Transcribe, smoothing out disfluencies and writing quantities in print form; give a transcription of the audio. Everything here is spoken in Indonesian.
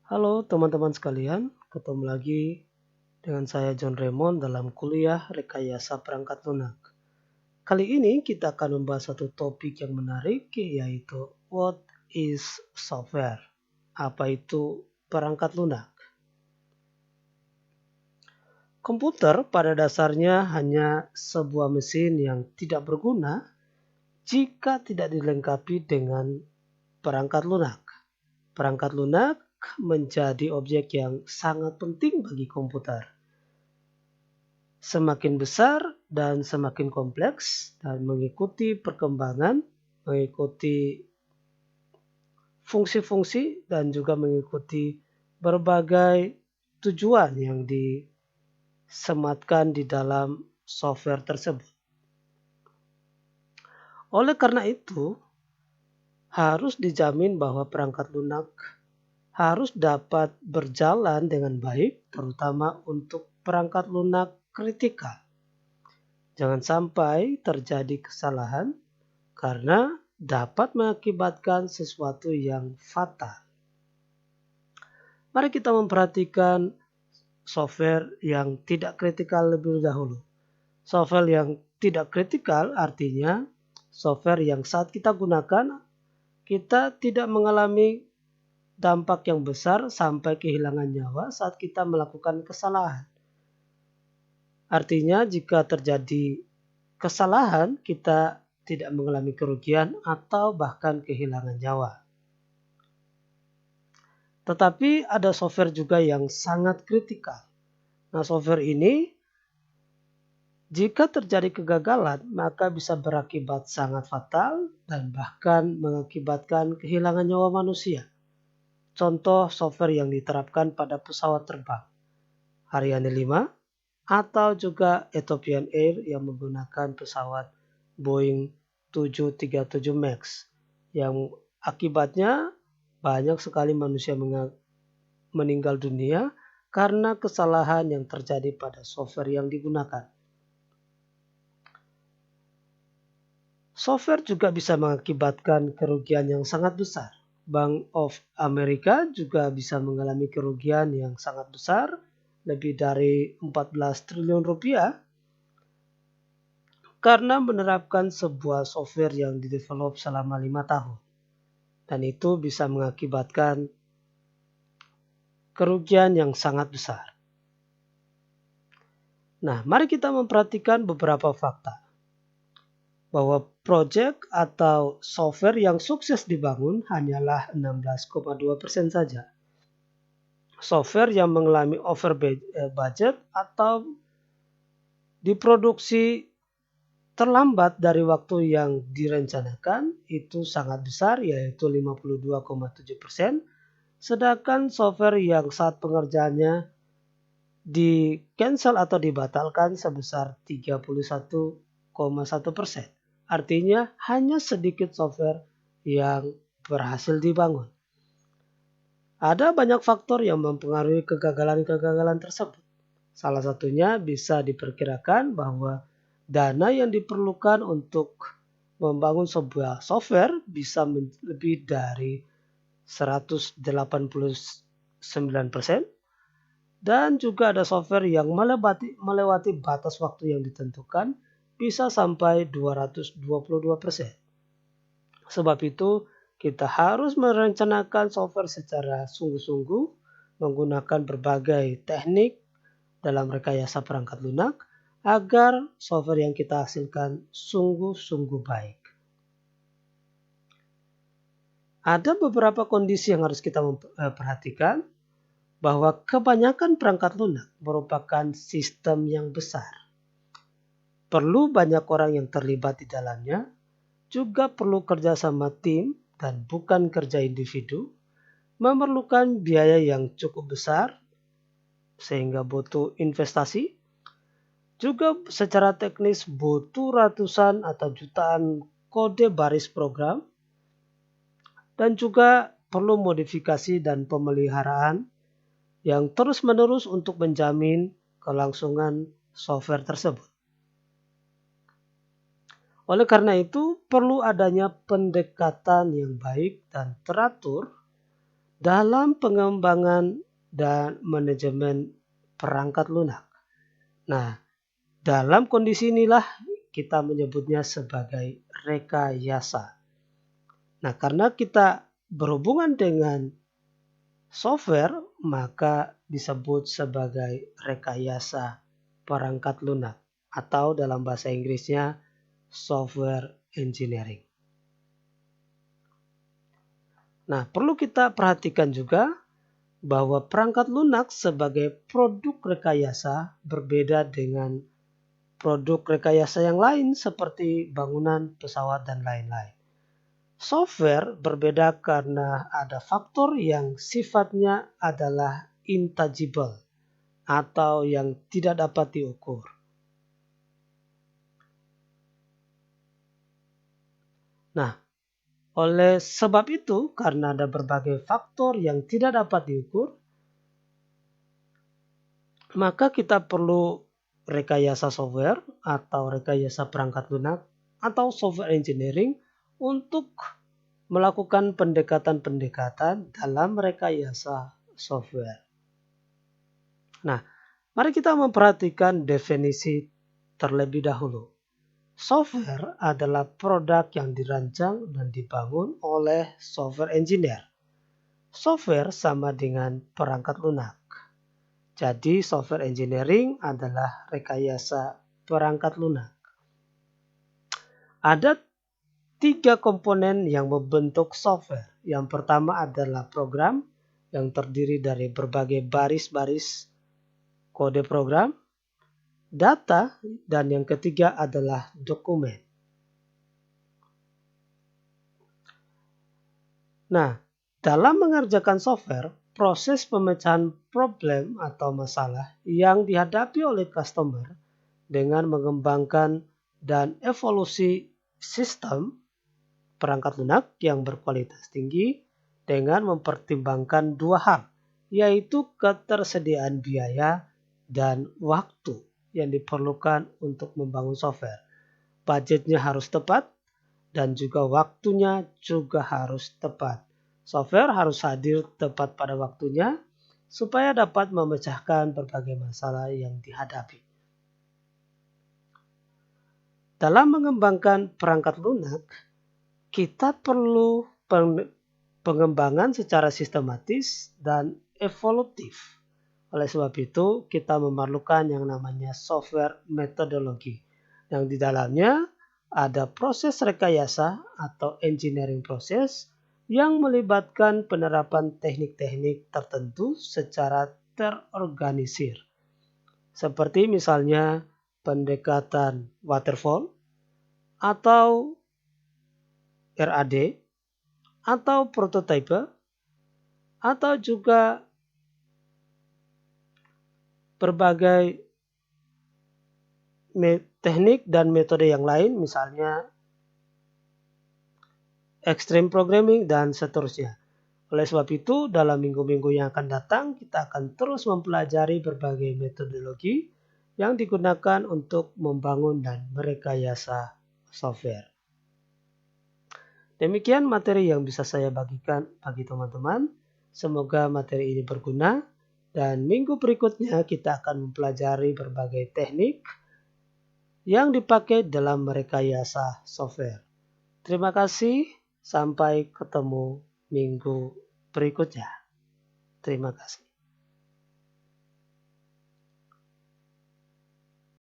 Halo teman-teman sekalian, ketemu lagi dengan saya John Raymond dalam kuliah Rekayasa Perangkat Lunak. Kali ini kita akan membahas satu topik yang menarik, yaitu What is software? Apa itu perangkat lunak? Komputer pada dasarnya hanya sebuah mesin yang tidak berguna jika tidak dilengkapi dengan perangkat lunak. Perangkat lunak menjadi objek yang sangat penting bagi komputer. Semakin besar dan semakin kompleks dan mengikuti perkembangan, mengikuti fungsi-fungsi dan juga mengikuti berbagai tujuan yang disematkan di dalam software tersebut. Oleh karena itu, harus dijamin bahwa perangkat lunak harus dapat berjalan dengan baik, terutama untuk perangkat lunak kritikal. Jangan sampai terjadi kesalahan karena dapat mengakibatkan sesuatu yang fatal. Mari kita memperhatikan software yang tidak kritikal lebih dahulu. Software yang tidak kritikal artinya software yang saat kita gunakan kita tidak mengalami dampak yang besar sampai kehilangan nyawa saat kita melakukan kesalahan. Artinya jika terjadi kesalahan kita tidak mengalami kerugian atau bahkan kehilangan nyawa. Tetapi ada software juga yang sangat kritikal. Nah, software ini jika terjadi kegagalan maka bisa berakibat sangat fatal dan bahkan mengakibatkan kehilangan nyawa manusia. Contoh software yang diterapkan pada pesawat terbang Ariane 5 atau juga Ethiopian Air yang menggunakan pesawat Boeing 737 MAX yang akibatnya banyak sekali manusia meninggal dunia karena kesalahan yang terjadi pada software yang digunakan. Software juga bisa mengakibatkan kerugian yang sangat besar. Bank of America juga bisa mengalami kerugian yang sangat besar, lebih dari 14 triliun rupiah, karena menerapkan sebuah software yang didevelop selama 5 tahun. Dan itu bisa mengakibatkan kerugian yang sangat besar. Nah, mari kita memperhatikan beberapa fakta. Bahwa proyek atau software yang sukses dibangun hanyalah 16,2% saja. Software yang mengalami over budget atau diproduksi terlambat dari waktu yang direncanakan itu sangat besar, yaitu 52,7%. Sedangkan software yang saat pengerjaannya di cancel atau dibatalkan sebesar 31,1%. Artinya hanya sedikit software yang berhasil dibangun. Ada banyak faktor yang mempengaruhi kegagalan-kegagalan tersebut. Salah satunya bisa diperkirakan bahwa dana yang diperlukan untuk membangun sebuah software bisa lebih dari 189%. Dan juga ada software yang melewati batas waktu yang ditentukan bisa sampai 222%. Sebab itu kita harus merencanakan software secara sungguh-sungguh menggunakan berbagai teknik dalam rekayasa perangkat lunak agar software yang kita hasilkan sungguh-sungguh baik. Ada beberapa kondisi yang harus kita perhatikan bahwa kebanyakan perangkat lunak merupakan sistem yang besar. Perlu banyak orang yang terlibat di dalamnya, juga perlu kerjasama tim dan bukan kerja individu, memerlukan biaya yang cukup besar sehingga butuh investasi, juga secara teknis butuh ratusan atau jutaan kode baris program, dan juga perlu modifikasi dan pemeliharaan yang terus-menerus untuk menjamin kelangsungan software tersebut. Oleh karena itu, perlu adanya pendekatan yang baik dan teratur dalam pengembangan dan manajemen perangkat lunak. Nah, dalam kondisi inilah kita menyebutnya sebagai rekayasa. Nah, karena kita berhubungan dengan software, maka disebut sebagai rekayasa perangkat lunak atau dalam bahasa Inggrisnya software engineering. Nah, perlu kita perhatikan juga bahwa perangkat lunak sebagai produk rekayasa berbeda dengan produk rekayasa yang lain seperti bangunan, pesawat, dan lain-lain. Software berbeda karena ada faktor yang sifatnya adalah intangible atau yang tidak dapat diukur. Nah, oleh sebab itu, karena ada berbagai faktor yang tidak dapat diukur, maka kita perlu rekayasa software atau rekayasa perangkat lunak atau software engineering untuk melakukan pendekatan-pendekatan dalam rekayasa software. Nah, mari kita memperhatikan definisi terlebih dahulu. Software adalah produk yang dirancang dan dibangun oleh software engineer. Software sama dengan perangkat lunak. Jadi software engineering adalah rekayasa perangkat lunak. Ada 3 komponen yang membentuk software. Yang pertama adalah program yang terdiri dari berbagai baris-baris kode program, data, dan yang ketiga adalah dokumen. Nah, dalam mengerjakan software, proses pemecahan problem atau masalah yang dihadapi oleh customer dengan mengembangkan dan evolusi sistem perangkat lunak yang berkualitas tinggi dengan mempertimbangkan 2 hal, yaitu ketersediaan biaya dan waktu yang diperlukan untuk membangun software. Budgetnya harus tepat dan juga waktunya juga harus tepat. Software harus hadir tepat pada waktunya supaya dapat memecahkan berbagai masalah yang dihadapi. Dalam mengembangkan perangkat lunak, kita perlu pengembangan secara sistematis dan evolutif. Oleh sebab itu, kita memerlukan yang namanya software metodologi, yang di dalamnya ada proses rekayasa atau engineering proses yang melibatkan penerapan teknik-teknik tertentu secara terorganisir. Seperti misalnya pendekatan waterfall atau RAD atau prototype atau juga berbagai teknik dan metode yang lain, misalnya extreme programming dan seterusnya. Oleh sebab itu, dalam minggu-minggu yang akan datang, kita akan terus mempelajari berbagai metodologi yang digunakan untuk membangun dan merekayasa software. Demikian materi yang bisa saya bagikan bagi teman-teman. Semoga materi ini berguna. Dan minggu berikutnya kita akan mempelajari berbagai teknik yang dipakai dalam merekayasa software. Terima kasih, sampai ketemu minggu berikutnya. Terima kasih.